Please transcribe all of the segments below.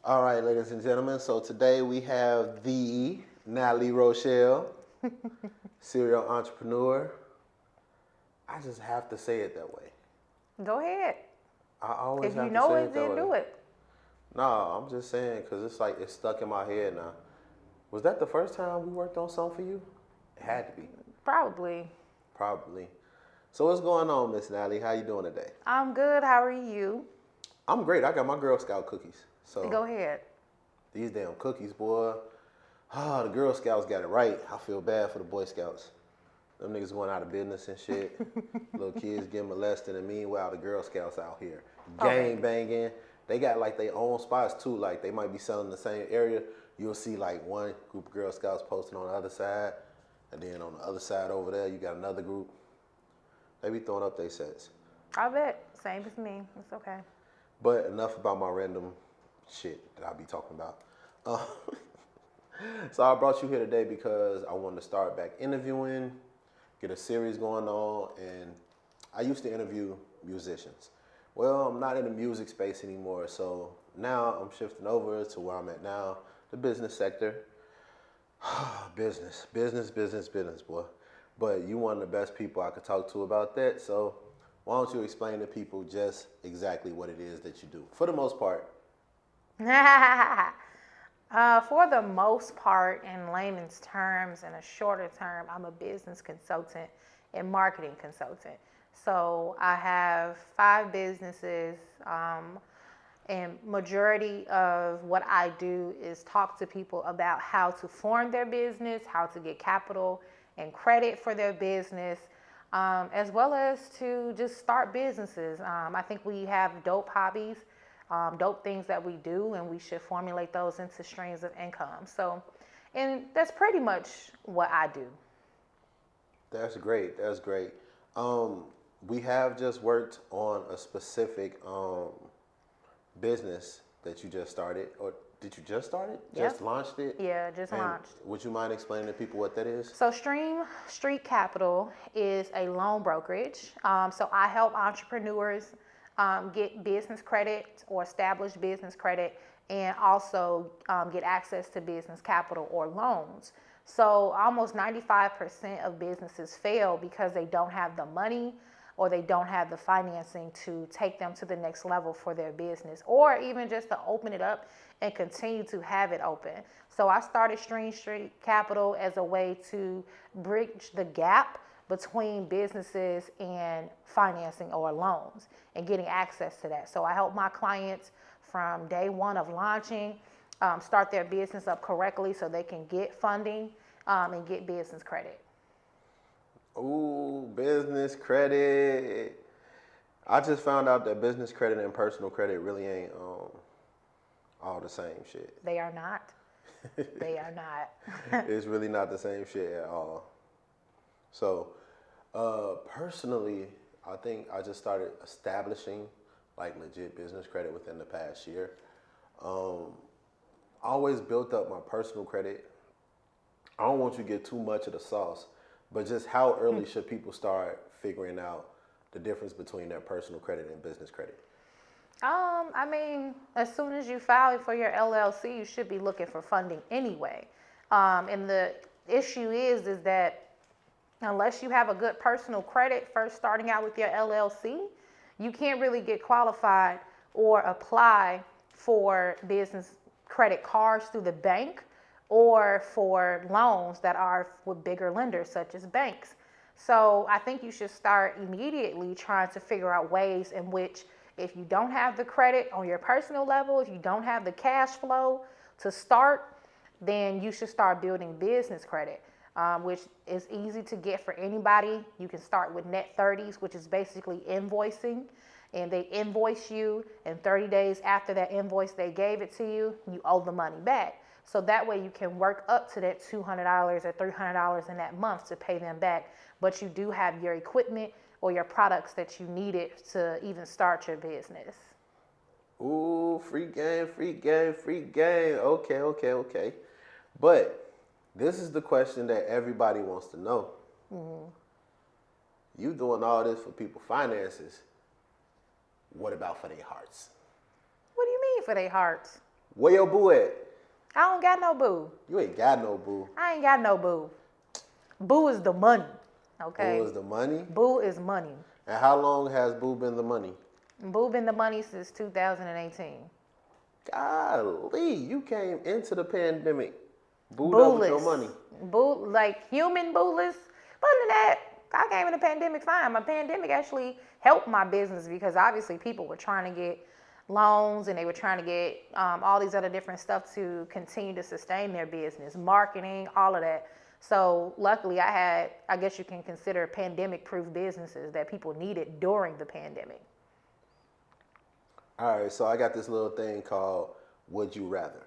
All right, ladies and gentlemen. So today we have the Natalie Rochelle, serial entrepreneur. I just have to say it that way. Go ahead. I always If you have to know say it, it that then way. do it. No, I'm just saying because it's like it's stuck in my head now. Was that the first time we worked on something for you? It had to be, Probably. probably. So what's going on, Miss Natalie? How you doing today? I'm good. How are you? I'm great. I got my Girl Scout cookies. So Go ahead. these damn cookies, boy. Ah, the Girl Scouts got it right. I feel bad for the Boy Scouts. Them niggas going out of business and shit. Little kids getting molested, and meanwhile the Girl Scouts out here gang Okay. banging. They got like their own spots too. Like they might be selling the same area. You'll see like one group of Girl Scouts posting on the other side, and then on the other side over there you got another group. They be throwing up their sets. I bet. Same as me. It's okay. But enough about my random shit that I be talking about. Uh, so I brought you here today because I wanted to start back interviewing, get a series going on, and I used to interview musicians. Well, I'm not in the music space anymore, so now I'm shifting over to where I'm at now, the business sector. business, boy. But you one of the best people I could talk to about that, so why don't you explain to people just exactly what it is that you do? For the most part. For the most part, in layman's terms, in a shorter term, I'm a business consultant and marketing consultant. So I have 5 businesses, and majority of what I do is talk to people about how to form their business, how to get capital and credit for their business, as well as to just start businesses. I think we have dope hobbies, dope things that we do, and we should formulate those into streams of income. So, and that's pretty much what I do. That's great. That's great. Um, we have just worked on a specific business that you just started, or did you just start it? Yep. Just launched it? Yeah, just And launched. would you mind explaining to people what that is? So Stream Street Capital is a loan brokerage. So I help entrepreneurs get business credit or establish business credit, and also get access to business capital or loans. So almost 95% of businesses fail because they don't have the money or they don't have the financing to take them to the next level for their business, or even just to open it up and continue to have it open. So I started Stream Street Capital as a way to bridge the gap between businesses and financing or loans and getting access to that. So I help my clients from day one of launching, start their business up correctly so they can get funding, and get business credit. Ooh, business credit. I just found out that business credit and personal credit really ain't all the same shit. They are not. They are not. It's really not the same shit at all. So, personally, I think I just started establishing like legit business credit within the past year. Um, I always built up my personal credit. I don't want you to get too much of the sauce, but just how early should people start figuring out the difference between their personal credit and business credit? I mean, as soon as you file for your LLC, you should be looking for funding anyway. And the issue is that unless you have a good personal credit first starting out with your LLC, you can't really get qualified or apply for business credit cards through the bank or for loans that are with bigger lenders such as banks. So I think you should start immediately trying to figure out ways in which, if you don't have the credit on your personal level, if you don't have the cash flow to start, then you should start building business credit, which is easy to get for anybody. You can start with net 30s, which is basically invoicing, and they invoice you, and 30 days after that invoice they gave it to you, you owe the money back. So that way you can work up to that $200 or $300 in that month to pay them back, but you do have your equipment or your products that you needed to even start your business. Ooh, free game, free game, free game. Okay, okay, okay. But this is the question that everybody wants to know. You doing all this for people finances. What about for their hearts? What do you mean for their hearts? Where your boo at? I don't got no boo. You ain't got no boo. I ain't got no boo. Boo is the money. Okay. Boo is the money. Boo is money. And how long has boo been the money? Boo been the money since 2018. Golly, you came into the pandemic booed up with your money. Boo, like human bootless. But other than that, I came in the pandemic fine. My pandemic actually helped my business because obviously people were trying to get loans and they were trying to get all these other different stuff to continue to sustain their business, marketing, all of that. So luckily I guess you can consider pandemic-proof businesses that people needed during the pandemic. All right, so I got this little thing called Would You Rather.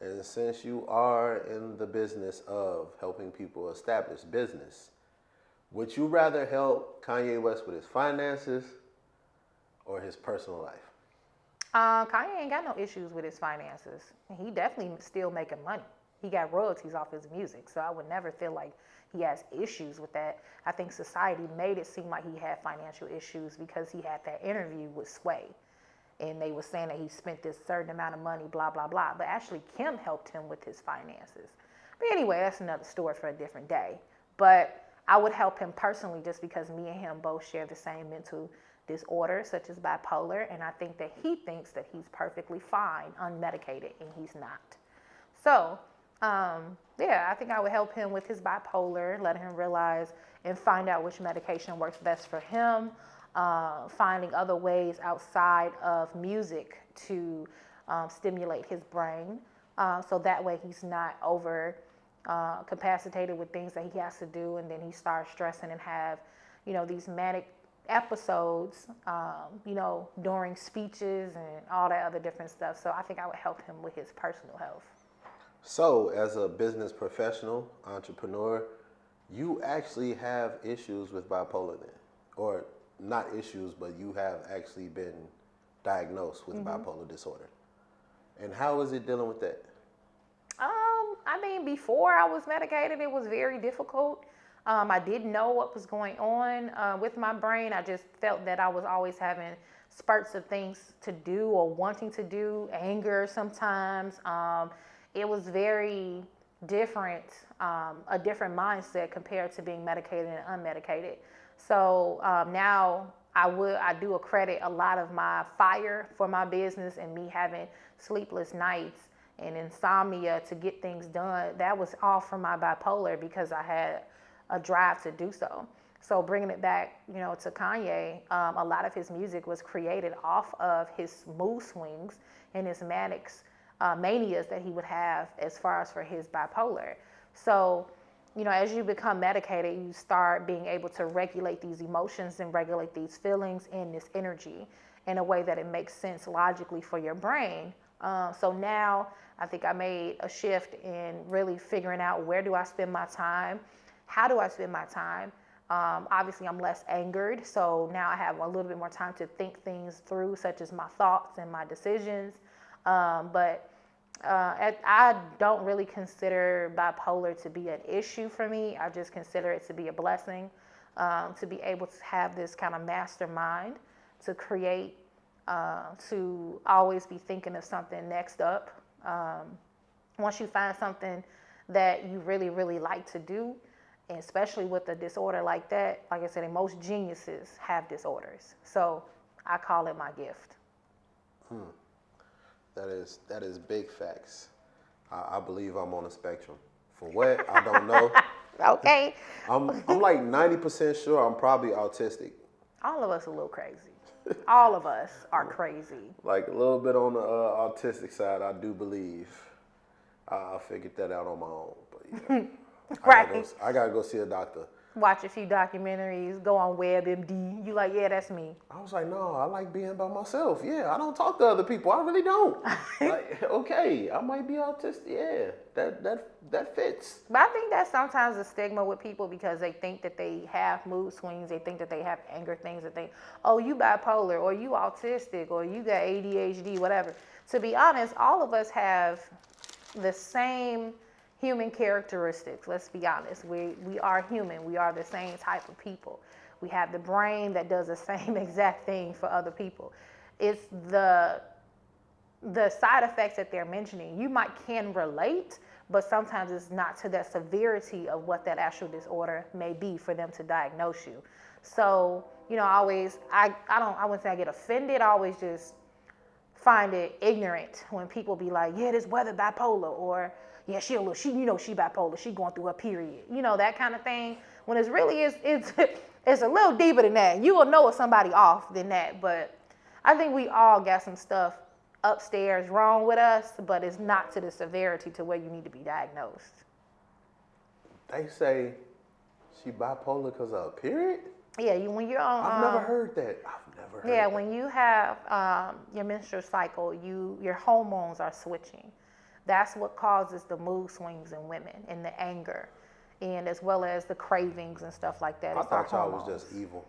And since you are in the business of helping people establish business, would you rather help Kanye West with his finances or his personal life? Kanye ain't got no issues with his finances. He definitely still making money. He got royalties off his music, so I would never feel like he has issues with that. I think society made it seem like he had financial issues because he had that interview with Sway. And they were saying that he spent this certain amount of money, blah, blah, blah. But actually, Kim helped him with his finances. But anyway, that's another story for a different day. But I would help him personally just because me and him both share the same mental disorder, such as bipolar. And I think that he thinks that he's perfectly fine, unmedicated, and he's not. So, yeah, I think I would help him with his bipolar, let him realize and find out which medication works best for him. Finding other ways outside of music to stimulate his brain. So that way he's not over capacitated with things that he has to do, and then he starts stressing and have, these manic episodes, during speeches and all that other different stuff. So I think I would help him with his personal health. So, as a business professional, entrepreneur, you actually have issues with bipolar then? Or not issues, but you have actually been diagnosed with bipolar disorder. And how is it dealing with that? I mean, before I was medicated, it was very difficult. I didn't know what was going on with my brain. I just felt that I was always having spurts of things to do or wanting to do, anger sometimes. It was very different, a different mindset compared to being medicated and unmedicated. So now I do accredit a lot of my fire for my business and me having sleepless nights and insomnia to get things done. That was all from my bipolar because I had a drive to do so. So bringing it back, to Kanye, a lot of his music was created off of his mood swings and his manias that he would have as far as for his bipolar. So, as you become medicated, you start being able to regulate these emotions and regulate these feelings and this energy in a way that it makes sense logically for your brain. So now I think I made a shift in really figuring out where do I spend my time? How do I spend my time? Obviously, I'm less angered, so now I have a little bit more time to think things through, such as my thoughts and my decisions. But I don't really consider bipolar to be an issue for me. I just consider it to be a blessing, to be able to have this kind of mastermind, to create, to always be thinking of something next up. Once you find something that you really, really like to do, and especially with a disorder like that, like I said, and most geniuses have disorders. So I call it my gift. That is big facts. I believe I'm on a spectrum. For what? I don't know. Okay. I'm like 90% sure I'm probably autistic. All of us are a little crazy. All of us are crazy. Like a little bit on the autistic side, I do believe. I figured that out on my own. But yeah. Right. I gotta go see a doctor. Watch a few documentaries, go on WebMD. You like, yeah, that's me. I was like, no, I like being by myself. Yeah, I don't talk to other people. I really don't. Like, okay, I might be autistic. Yeah, that fits. But I think that's sometimes a stigma with people because they think that they have mood swings. They think that they have anger things. That oh, you bipolar, or you autistic, or you got ADHD, whatever. To be honest, all of us have the same human characteristics. Let's be honest. We are human. We are the same type of people. We have the brain that does the same exact thing for other people. It's the the side effects that they're mentioning, you can relate, but sometimes it's not to the severity of what that actual disorder may be for them to diagnose you. So, I wouldn't say I get offended. I always just find it ignorant when people be like, yeah, this weather bipolar, or yeah, she bipolar, she going through her period, that kind of thing. When it's really it's a little deeper than that. You will know if somebody off than that. But I think we all got some stuff upstairs wrong with us, but it's not to the severity to where you need to be diagnosed. They say she bipolar because of a period? Yeah, when you're on. I've never heard that. Yeah, when you have your menstrual cycle, your hormones are switching. That's what causes the mood swings in women and the anger, and as well as the cravings and stuff like that. I thought y'all was just evil.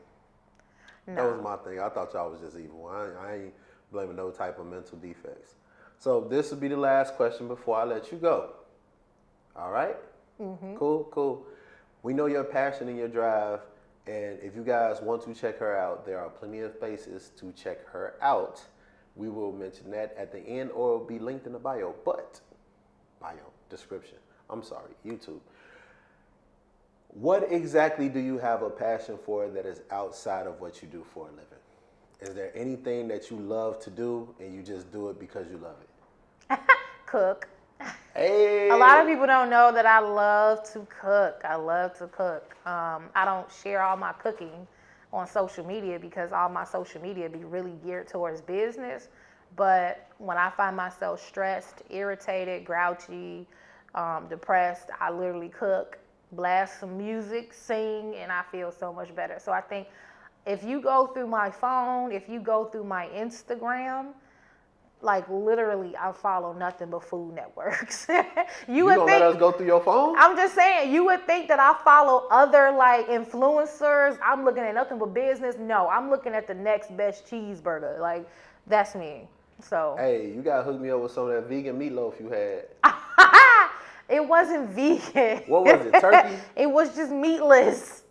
No. That was my thing. I thought y'all was just evil. I ain't blaming no type of mental defects. So this will be the last question before I let you go. All right? Mm-hmm. Cool. We know your passion and your drive. And if you guys want to check her out, there are plenty of places to check her out. We will mention that at the end, or it will be linked in the bio. But, description. I'm sorry, YouTube. What exactly do you have a passion for that is outside of what you do for a living? Is there anything that you love to do and you just do it because you love it? Cook. Hey. A lot of people don't know that I love to cook. I don't share all my cooking on social media because all my social media be really geared towards business. But when I find myself stressed, irritated, grouchy, depressed, I literally cook, blast some music, sing, and I feel so much better. So I think if you go through my phone, if you go through my Instagram, like literally, I follow nothing but food networks. You would gonna think, let us go through your phone? I'm just saying, you would think that I follow other like influencers. I'm looking at nothing but business. No, I'm looking at the next best cheeseburger. Like, that's me. So. Hey, you gotta hook me up with some of that vegan meatloaf you had. It wasn't vegan. What was it? Turkey? It was just meatless.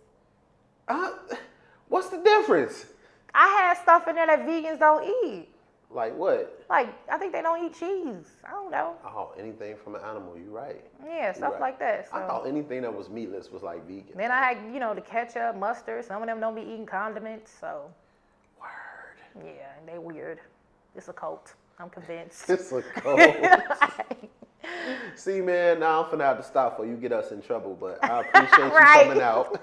What's the difference? I had stuff in there that vegans don't eat. Like what? Like, I think they don't eat cheese. I don't know. Oh, anything from an animal, you're right. Yeah, stuff like that. So. I thought anything that was meatless was like vegan. Then I had, the ketchup, mustard. Some of them don't be eating condiments, so. Word. Yeah, they weird. It's a cult. I'm convinced. It's a cult. See, man, now I'm finna have to stop before you get us in trouble, but I appreciate you coming out.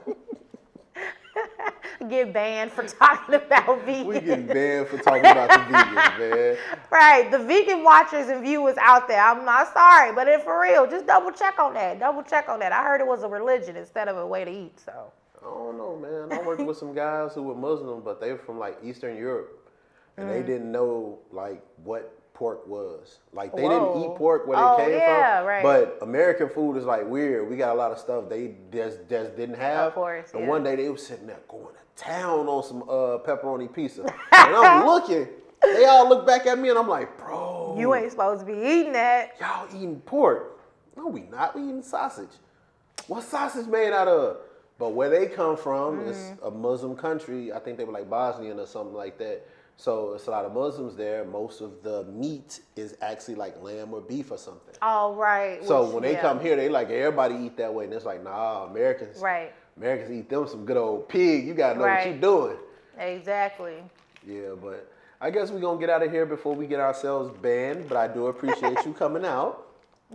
Get banned for talking about vegans. We getting banned for talking about the vegans, man. Right, the vegan watchers and viewers out there, I'm not sorry, but if for real, just double check on that. I heard it was a religion instead of a way to eat, so. I don't know, man. I worked with some guys who were Muslim, but they were from like Eastern Europe, and they didn't know like what pork was. Like they didn't eat pork where they came from. Right. But American food is like weird. We got a lot of stuff they just didn't have. Of course. And one day they were sitting there going to town on some pepperoni pizza, and I'm looking. They all look back at me, and I'm like, bro, you ain't supposed to be eating that. Y'all eating pork? No, we not. We eating sausage. What's sausage made out of? But where they come from is a Muslim country. I think they were like Bosnian or something like that. So it's a lot of Muslims there. Most of the meat is actually like lamb or beef or something. Oh, right. So when they come here, they like, everybody eat that way. And it's like, nah, Americans eat them some good old pig. You got to know what you're doing. Exactly. Yeah, but I guess we're going to get out of here before we get ourselves banned. But I do appreciate you coming out.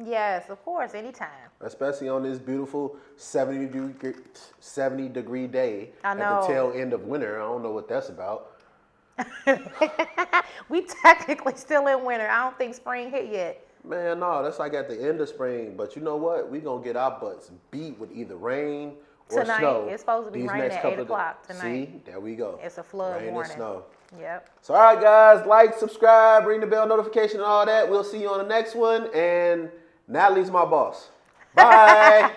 Yes, of course, anytime. Especially on this beautiful 70 degree day at the tail end of winter. I don't know what that's about. We technically still in winter. I don't think spring hit yet. Man, no, that's like at the end of spring. But you know what? We're going to get our butts beat with either rain or tonight, snow. It's supposed to be raining at 8 o'clock tonight. See, there we go. It's a flood rain warning. And snow. Yep. So, all right, guys, like, subscribe, ring the bell notification and all that. We'll see you on the next one. And Natalie's my boss. Bye.